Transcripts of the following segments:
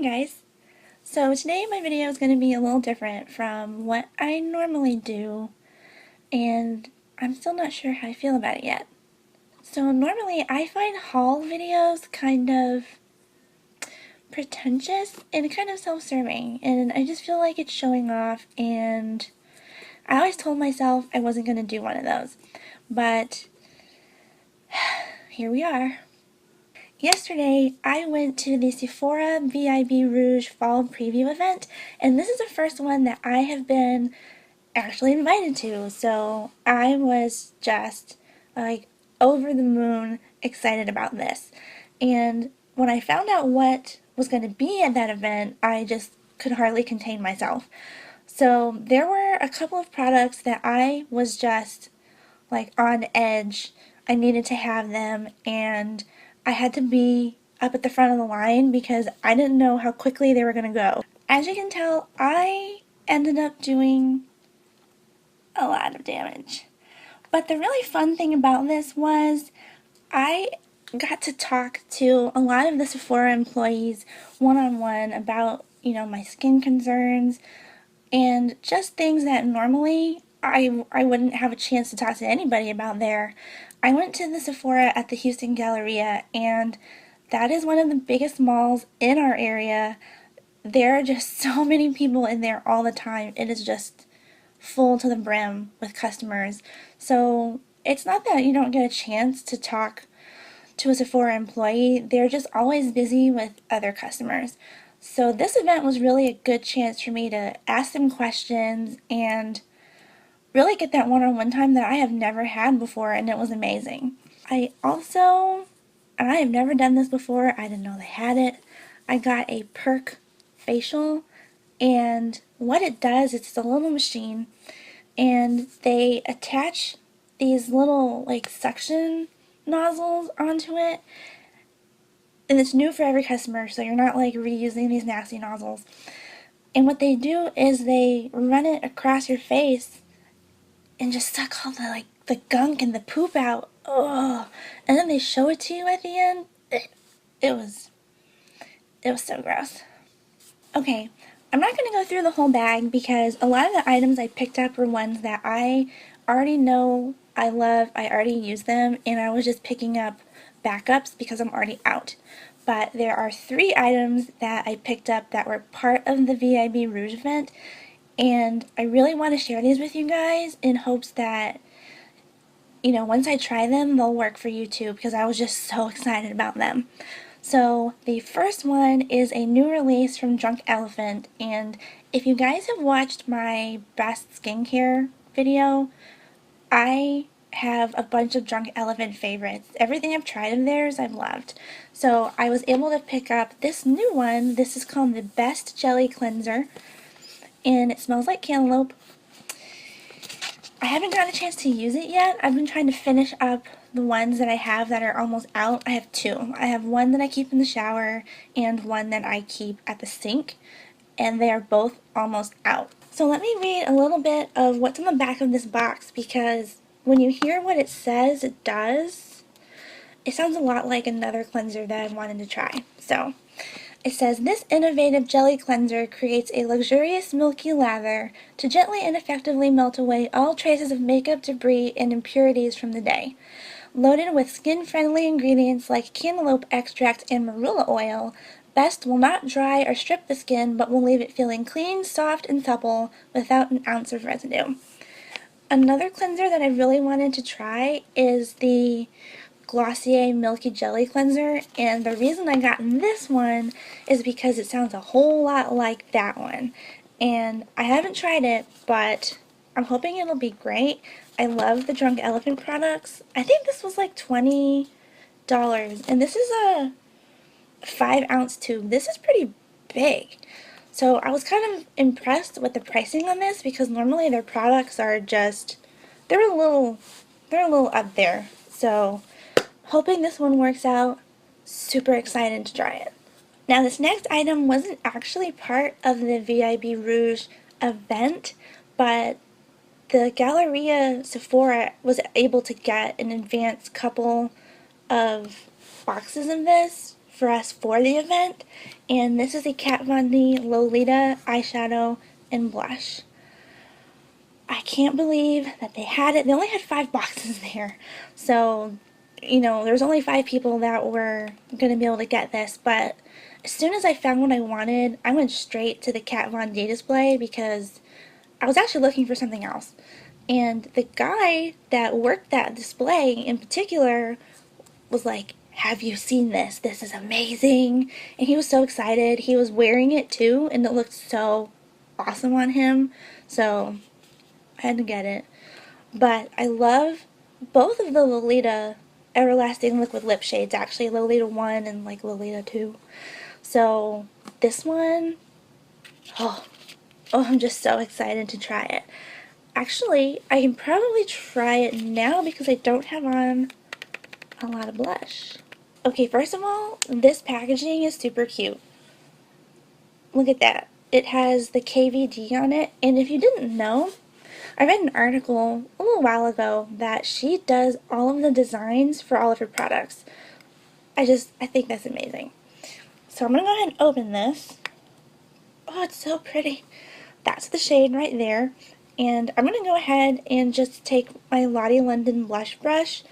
guys! So today my video is going to be a little different from what I normally do, and I'm still not sure how I feel about it yet. So normally I find haul videos kind of pretentious and kind of self-serving, and I just feel like it's showing off, and I always told myself I wasn't going to do one of those, but here we are. Yesterday, I went to the Sephora VIB Rouge Fall Preview event, and this is the first one that I have been actually invited to, so I was just, like, over the moon excited about this. And when I found out what was going to be at that event, I just could hardly contain myself. So there were a couple of products that I was just, like, on edge. I needed to have them, and I had to be up at the front of the line because I didn't know how quickly they were going to go. As you can tell, I ended up doing a lot of damage. But the really fun thing about this was I got to talk to a lot of the Sephora employees one-on-one about, my skin concerns and just things that normally I wouldn't have a chance to talk to anybody about there. I went to the Sephora at the Houston Galleria, and that is one of the biggest malls in our area. There are just so many people in there all the time. It is just full to the brim with customers. So it's not that you don't get a chance to talk to a Sephora employee. They're just always busy with other customers. So this event was really a good chance for me to ask them questions and really get that one-on-one time that I have never had before, and it was amazing. I have never done this before, I didn't know they had it, I got a perk facial, and what it does, it's a little machine, and they attach these little, like, suction nozzles onto it, and it's new for every customer, so you're not, like, reusing these nasty nozzles. And what they do is they run it across your face and just suck all the gunk and the poop out. Ugh. And then they show it to you at the end. It was so gross. Okay, I'm not going to go through the whole bag because a lot of the items I picked up were ones that I already know I love, I already use them, and I was just picking up backups because I'm already out. But there are 3 items that I picked up that were part of the VIB Rouge event, and I really want to share these with you guys in hopes that, once I try them, they'll work for you too, because I was just so excited about them. So the first one is a new release from Drunk Elephant, and if you guys have watched my Best skincare video, I have a bunch of Drunk Elephant favorites. Everything I've tried of theirs I've loved. So I was able to pick up this new one. This is called the Best Jelly Cleanser, and it smells like cantaloupe. I haven't gotten a chance to use it yet. I've been trying to finish up the ones that I have that are almost out. I have 2. I have one that I keep in the shower and one that I keep at the sink, and they are both almost out. So let me read a little bit of what's on the back of this box, because when you hear what it says it does, it sounds a lot like another cleanser that I've wanted to try. So it says, this innovative jelly cleanser creates a luxurious milky lather to gently and effectively melt away all traces of makeup, debris, and impurities from the day. Loaded with skin-friendly ingredients like cantaloupe extract and marula oil, Best will not dry or strip the skin, but will leave it feeling clean, soft, and supple without an ounce of residue. Another cleanser that I really wanted to try is the Glossier Milky Jelly Cleanser, and the reason I got this one is because it sounds a whole lot like that one. And I haven't tried it, but I'm hoping it'll be great. I love the Drunk Elephant products. I think this was like $20, and this is a 5-ounce tube. This is pretty big. So I was kind of impressed with the pricing on this because normally their products are just, they're a little up there. So hoping this one works out. Super excited to try it. Now this next item wasn't actually part of the VIB Rouge event, but the Galleria Sephora was able to get an advance couple of boxes of this for us for the event, and this is a Kat Von D Lolita eyeshadow and blush. I can't believe that they had it. They only had 5 boxes there, so you know, there's only 5 people that were going to be able to get this, but as soon as I found what I wanted, I went straight to the Kat Von D display because I was actually looking for something else. And the guy that worked that display in particular was like, "Have you seen this? This is amazing." And he was so excited. He was wearing it too, and it looked so awesome on him. So I had to get it. But I love both of the Lolita Everlasting Liquid Lip shades, actually, Lolita 1 and like Lolita 2. So this one, oh, I'm just so excited to try it. Actually, I can probably try it now because I don't have on a lot of blush. Okay, first of all, this packaging is super cute. Look at that. It has the KVD on it, and if you didn't know, I read an article a little while ago that she does all of the designs for all of her products. I think that's amazing. So I'm going to go ahead and open this. Oh, it's so pretty. That's the shade right there. And I'm going to go ahead and just take my Lottie London blush brush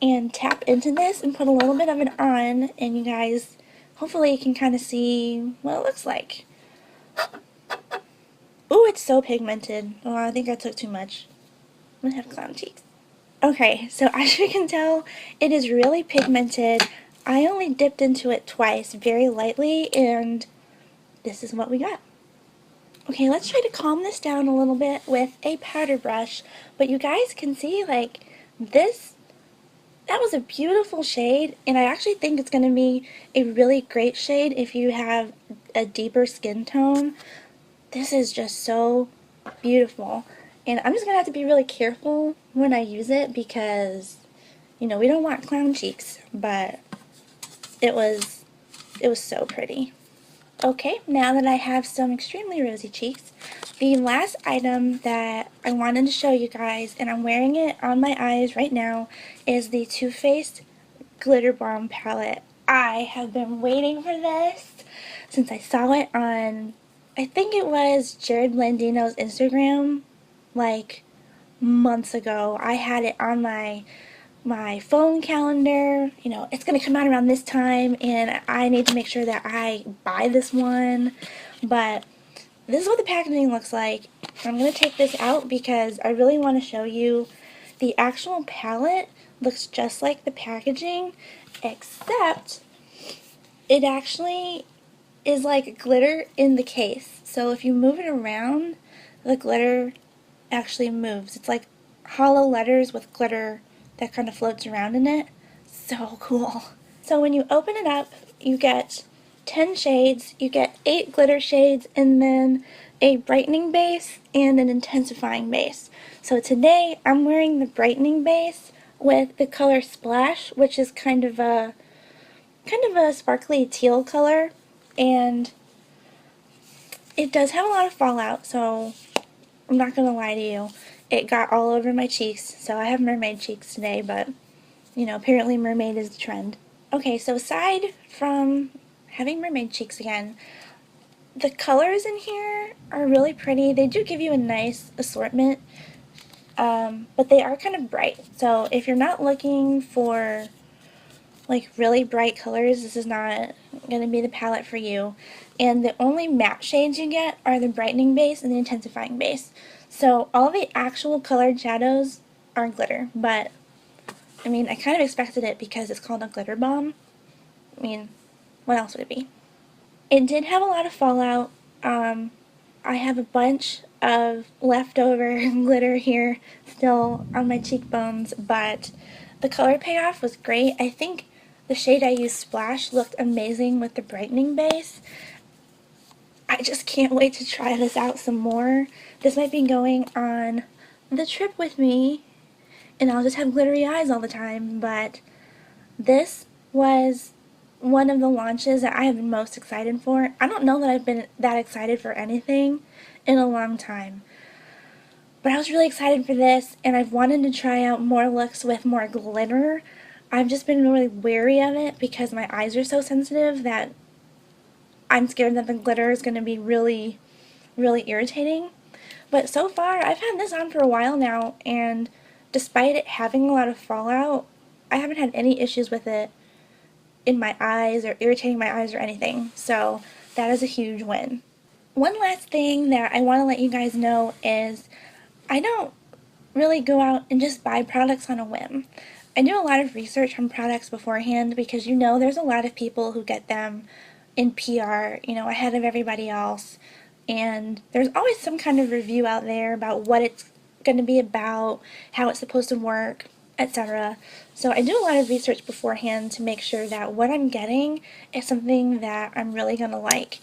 and tap into this and put a little bit of it on, and you guys hopefully can kind of see what it looks like. Ooh, it's so pigmented. Oh, I think I took too much. I'm gonna have clown cheeks. Okay, so as you can tell, it is really pigmented. I only dipped into it twice, very lightly, and this is what we got. Okay, let's try to calm this down a little bit with a powder brush, but you guys can see, like, that was a beautiful shade, and I actually think it's going to be a really great shade if you have a deeper skin tone. This is just so beautiful, and I'm just going to have to be really careful when I use it because, you know, we don't want clown cheeks, but it was so pretty. Okay, now that I have some extremely rosy cheeks, the last item that I wanted to show you guys, and I'm wearing it on my eyes right now, is the Too Faced Glitter Balm palette. I have been waiting for this since I saw it on, I think it was Jared Blandino's Instagram, like months ago. I had it on my phone calendar. You know, it's going to come out around this time, and I need to make sure that I buy this one. But this is what the packaging looks like. I'm going to take this out because I really want to show you the actual palette. Looks just like the packaging, except it actually is like glitter in the case. So if you move it around, the glitter actually moves. It's like hollow letters with glitter that kind of floats around in it. So cool. So when you open it up, you get 10 shades, you get 8 glitter shades, and then a brightening base and an intensifying base. So today I'm wearing the brightening base with the color Splash, which is kind of a sparkly teal color, and it does have a lot of fallout, so I'm not gonna lie to you. It got all over my cheeks, so I have mermaid cheeks today, but, you know, apparently mermaid is the trend. Okay, so aside from having mermaid cheeks again, the colors in here are really pretty. They do give you a nice assortment, but they are kind of bright. So if you're not looking for like really bright colors, this is not going to be the palette for you. And the only matte shades you get are the brightening base and the intensifying base. So all the actual colored shadows are glitter, but I mean, I kind of expected it because it's called a glitter balm. I mean, what else would it be? It did have a lot of fallout. I have a bunch of leftover glitter here still on my cheekbones, but the color payoff was great. I think the shade I used, Splash, looked amazing with the brightening base. I just can't wait to try this out some more. This might be going on the trip with me, and I'll just have glittery eyes all the time, but this was one of the launches that I have been most excited for. I don't know that I've been that excited for anything in a long time, but I was really excited for this, and I've wanted to try out more looks with more glitter. I've just been really wary of it because my eyes are so sensitive that I'm scared that the glitter is going to be really, really irritating. But so far, I've had this on for a while now, and despite it having a lot of fallout, I haven't had any issues with it in my eyes or irritating my eyes or anything. So that is a huge win. One last thing that I want to let you guys know is I don't really go out and just buy products on a whim. I do a lot of research on products beforehand because there's a lot of people who get them in PR, ahead of everybody else. And there's always some kind of review out there about what it's going to be about, how it's supposed to work, etc. So I do a lot of research beforehand to make sure that what I'm getting is something that I'm really going to like.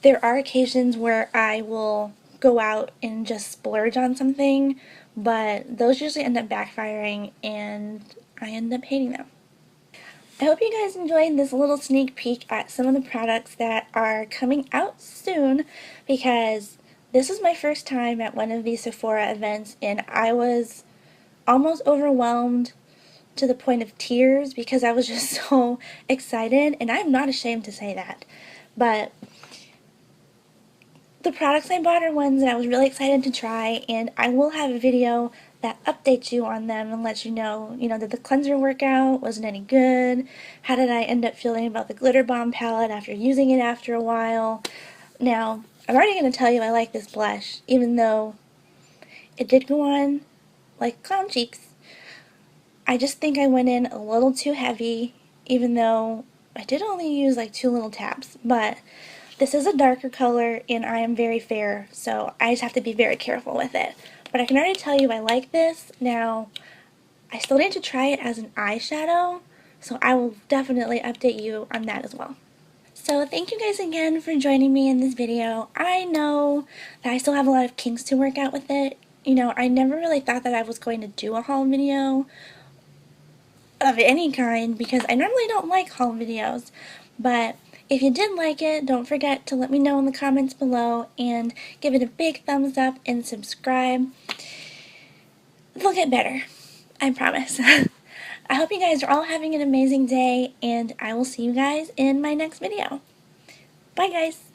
There are occasions where I will go out and just splurge on something, but those usually end up backfiring and I end up hating them. I hope you guys enjoyed this little sneak peek at some of the products that are coming out soon, because this was my first time at one of these Sephora events and I was almost overwhelmed to the point of tears because I was just so excited, and I'm not ashamed to say that. But the products I bought are ones that I was really excited to try, and I will have a video that updates you on them and lets you know, did the cleanser work out? Wasn't any good? How did I end up feeling about the glitter bomb palette after using it after a while? Now, I'm already going to tell you I like this blush, even though it did go on like clown cheeks. I just think I went in a little too heavy, even though I did only use like 2 little taps, but this is a darker color and I am very fair, so I just have to be very careful with it. But I can already tell you I like this. Now, I still need to try it as an eyeshadow, so I will definitely update you on that as well. So thank you guys again for joining me in this video. I know that I still have a lot of kinks to work out with it. I never really thought that I was going to do a haul video of any kind because I normally don't like haul videos, but if you did like it, don't forget to let me know in the comments below and give it a big thumbs up and subscribe. They'll get better, I promise. I hope you guys are all having an amazing day, and I will see you guys in my next video. Bye guys!